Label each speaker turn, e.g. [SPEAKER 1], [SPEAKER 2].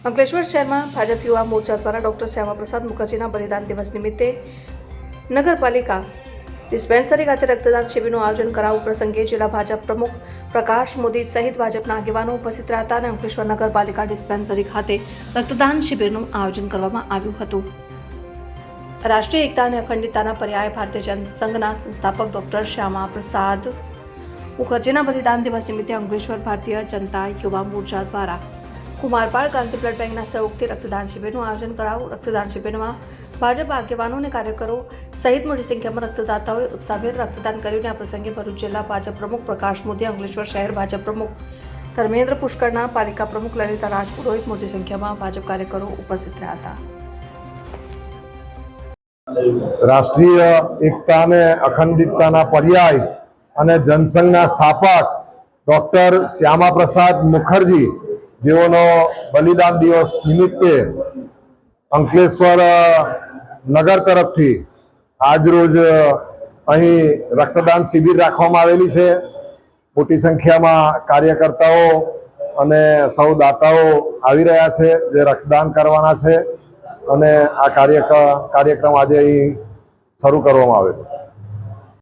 [SPEAKER 1] અંકલેશ્વર શહેરમાં ભાજપ યુવા મોરચા દ્વારા ડોક્ટર શ્યામાપ્રસાદ મુખર્જીના બલિદાન દિવસ નિમિત્તે નગરપાલિકા ડિસ્પેન્સરી ખાતે રક્તદાન શિબિરનું આયોજન કરાવવા પ્રસંગે જિલ્લા ભાજપ પ્રમુખ પ્રકાશ મોદી સહિત ભાજપના આગેવાનો ઉપસ્થિત રહ્યા હતા અને અંકલેશ્વર નગરપાલિકા ડિસ્પેન્સરી ખાતે રક્તદાન શિબિરનું આયોજન કરવામાં આવ્યું હતું। રાષ્ટ્રીય એકતા અને અખંડિતતાના પર્યાય ભારતીય જનતા સંઘના સંસ્થાપક ડોક્ટર શ્યામાપ્રસાદ મુખર્જીના બલિદાન દિવસ નિમિત્તે અંકલેશ્વર ભારતીય જનતા યુવા મોરચા દ્વારા કુમારપાળ ક્રાંતિ બ્લડ બેંકના સહયોગથી રક્તદાન શિબિરનું આયોજન કરાયું। રક્તદાન શિબિરમાં ભાજપ આગેવાનો અને કાર્યકરો સહિત મોટી સંખ્યામાં રક્તદાતાઓએ ઉત્સાહભેર રક્તદાન કર્યું। આ પ્રસંગે ભરૂચ જિલ્લા ભાજપ પ્રમુખ પ્રકાશ મોદી, અંકલેશ્વર શહેર ભાજપ પ્રમુખ ધર્મેન્દ્ર પુષ્કરના, પાલિકા પ્રમુખ લલિતા રાજપુરોહિત મોટી સંખ્યામાં ભાજપ કાર્યકરો ઉપસ્થિત રહ્યા હતા।
[SPEAKER 2] રાષ્ટ્રીય એકતા અને અખંડિતતાના પર્યાય અને જનસંઘના સ્થાપક ડોક્ટર શ્યામાપ્રસાદ મુખર્જી જેઓનો બલિદાન દિવસ નિમિત્તે અંકલેશ્વર નગર તરફથી આજરોજ અહીં રક્તદાન શિબિર રાખવામાં આવેલી છે। મોટી સંખ્યામાં કાર્યકર્તાઓ અને સૌ દાતાઓ આવી રહ્યા છે જે રક્તદાન કરવાના છે અને આ કાર્યક્રમ આજે અહીં શરૂ કરવામાં આવેલો છે।